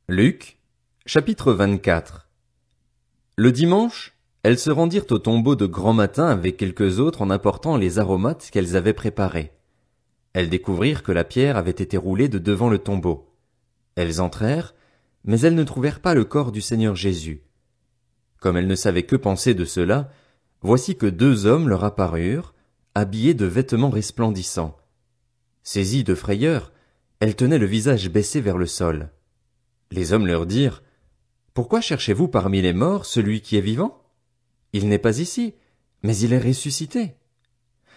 Luc, chapitre 24. Le dimanche, elles se rendirent au tombeau de grand matin avec quelques autres en apportant les aromates qu'elles avaient préparés. Elles découvrirent que la pierre avait été roulée de devant le tombeau. Elles entrèrent, mais elles ne trouvèrent pas le corps du Seigneur Jésus. Comme elles ne savaient que penser de cela, voici que deux hommes leur apparurent, habillés de vêtements resplendissants. Saisies de frayeur, elles tenaient le visage baissé vers le sol. Les hommes leur dirent: Pourquoi cherchez-vous parmi les morts celui qui est vivant? Il n'est pas ici, mais il est ressuscité.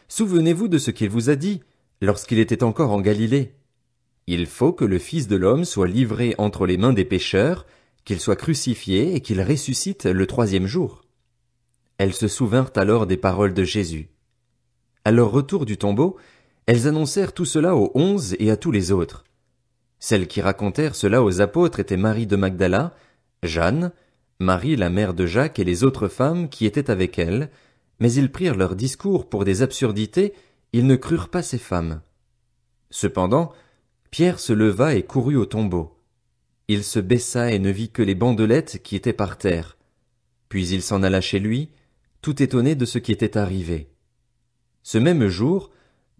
Souvenez-vous de ce qu'il vous a dit, lorsqu'il était encore en Galilée. Il faut que le Fils de l'homme soit livré entre les mains des pécheurs, qu'il soit crucifié et qu'il ressuscite le troisième jour. Elles se souvinrent alors des paroles de Jésus. À leur retour du tombeau, elles annoncèrent tout cela aux 11 et à tous les autres. Celles qui racontèrent cela aux apôtres étaient Marie de Magdala, Jeanne, Marie la mère de Jacques et les autres femmes qui étaient avec elles, mais ils prirent leur discours pour des absurdités, ils ne crurent pas ces femmes. Cependant, Pierre se leva et courut au tombeau. Il se baissa et ne vit que les bandelettes qui étaient par terre. Puis il s'en alla chez lui, tout étonné de ce qui était arrivé. Ce même jour,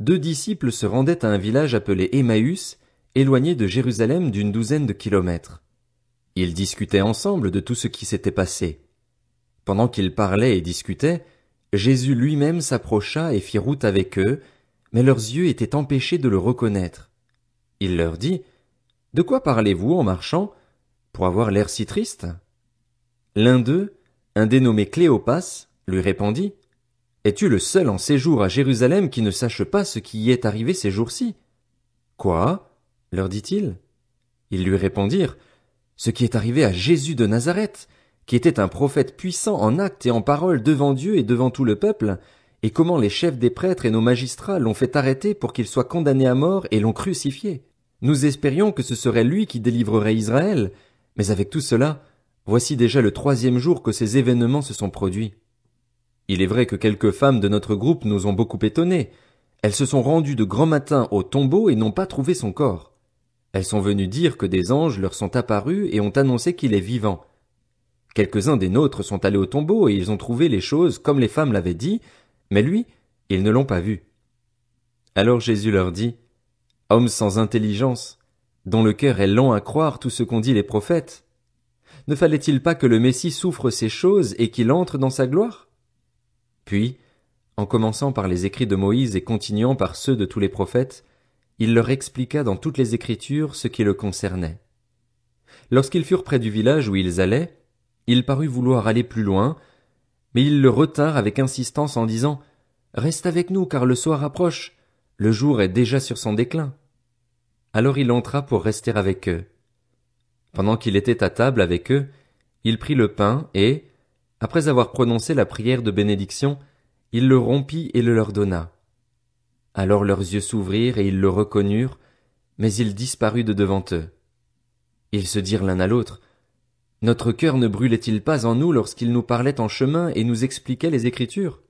2 disciples se rendaient à un village appelé Emmaüs, éloigné de Jérusalem d'une 12aine de kilomètres. Ils discutaient ensemble de tout ce qui s'était passé. Pendant qu'ils parlaient et discutaient, Jésus lui-même s'approcha et fit route avec eux, mais leurs yeux étaient empêchés de le reconnaître. Il leur dit: De quoi parlez-vous en marchant, pour avoir l'air si triste? L'un d'eux, un dénommé Cléopas, lui répondit: Es-tu le seul en séjour à Jérusalem qui ne sache pas ce qui y est arrivé ces jours-ci? Quoi? Leur dit-il. Ils lui répondirent: Ce qui est arrivé à Jésus de Nazareth, qui était un prophète puissant en actes et en paroles devant Dieu et devant tout le peuple, et comment les chefs des prêtres et nos magistrats l'ont fait arrêter pour qu'il soit condamné à mort et l'ont crucifié. Nous espérions que ce serait lui qui délivrerait Israël, mais avec tout cela, voici déjà le 3e jour que ces événements se sont produits. Il est vrai que quelques femmes de notre groupe nous ont beaucoup étonnés. Elles se sont rendues de grand matin au tombeau et n'ont pas trouvé son corps. Elles sont venues dire que des anges leur sont apparus et ont annoncé qu'il est vivant. Quelques-uns des nôtres sont allés au tombeau et ils ont trouvé les choses comme les femmes l'avaient dit, mais lui, ils ne l'ont pas vu. Alors Jésus leur dit: Hommes sans intelligence, dont le cœur est lent à croire tout ce qu'ont dit les prophètes, ne fallait-il pas que le Messie souffre ces choses et qu'il entre dans sa gloire? Puis, en commençant par les écrits de Moïse et continuant par ceux de tous les prophètes, il leur expliqua dans toutes les Écritures ce qui le concernait. Lorsqu'ils furent près du village où ils allaient, il parut vouloir aller plus loin, mais ils le retinrent avec insistance en disant: Reste avec nous, car le soir approche, le jour est déjà sur son déclin. Alors il entra pour rester avec eux. Pendant qu'il était à table avec eux, il prit le pain et, après avoir prononcé la prière de bénédiction, il le rompit et le leur donna. Alors leurs yeux s'ouvrirent et ils le reconnurent, mais il disparut de devant eux. Ils se dirent l'un à l'autre: Notre cœur ne brûlait-il pas en nous lorsqu'il nous parlait en chemin et nous expliquait les Écritures?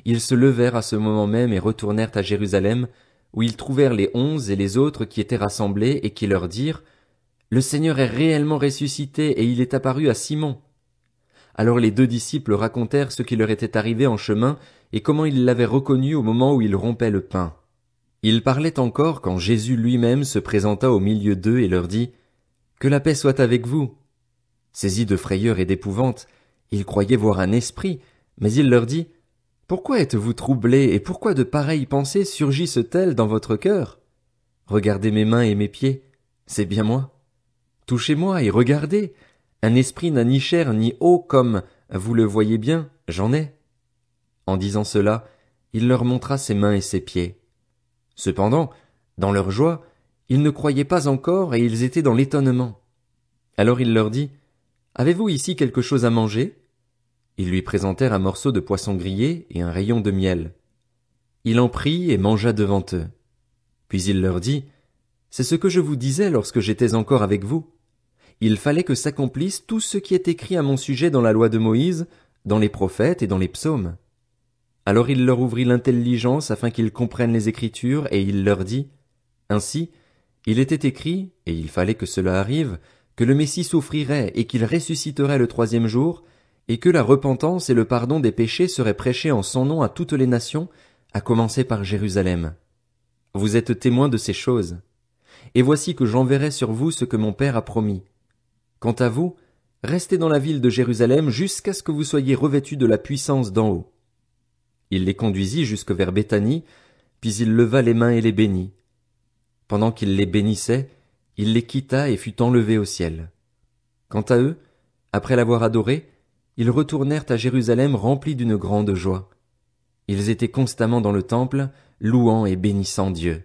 Ils se levèrent à ce moment même et retournèrent à Jérusalem, où ils trouvèrent les 11 et les autres qui étaient rassemblés et qui leur dirent: Le Seigneur est réellement ressuscité et il est apparu à Simon. Alors les 2 disciples racontèrent ce qui leur était arrivé en chemin et comment ils l'avaient reconnu au moment où il rompait le pain. Ils parlaient encore quand Jésus lui-même se présenta au milieu d'eux et leur dit: Que la paix soit avec vous. Saisis de frayeur et d'épouvante, ils croyaient voir un esprit, mais il leur dit: Pourquoi êtes-vous troublés et pourquoi de pareilles pensées surgissent-elles dans votre cœur? Regardez mes mains et mes pieds, c'est bien moi. Touchez-moi et regardez. Un esprit n'a ni chair ni eau comme, vous le voyez bien, j'en ai. En disant cela, il leur montra ses mains et ses pieds. Cependant, dans leur joie, ils ne croyaient pas encore et ils étaient dans l'étonnement. Alors il leur dit: Avez-vous ici quelque chose à manger? Ils lui présentèrent un morceau de poisson grillé et un rayon de miel. Il en prit et mangea devant eux. Puis il leur dit: C'est ce que je vous disais lorsque j'étais encore avec vous. Il fallait que s'accomplisse tout ce qui est écrit à mon sujet dans la loi de Moïse, dans les prophètes et dans les psaumes. Alors il leur ouvrit l'intelligence afin qu'ils comprennent les Écritures, et il leur dit: Ainsi, il était écrit, et il fallait que cela arrive, que le Messie souffrirait et qu'il ressusciterait le troisième jour, et que la repentance et le pardon des péchés seraient prêchés en son nom à toutes les nations, à commencer par Jérusalem. Vous êtes témoins de ces choses. Et voici que j'enverrai sur vous ce que mon Père a promis. Quant à vous, restez dans la ville de Jérusalem jusqu'à ce que vous soyez revêtus de la puissance d'en haut. Il les conduisit jusque vers Béthanie, puis il leva les mains et les bénit. Pendant qu'il les bénissait, il les quitta et fut enlevé au ciel. Quant à eux, après l'avoir adoré, ils retournèrent à Jérusalem remplis d'une grande joie. Ils étaient constamment dans le temple, louant et bénissant Dieu.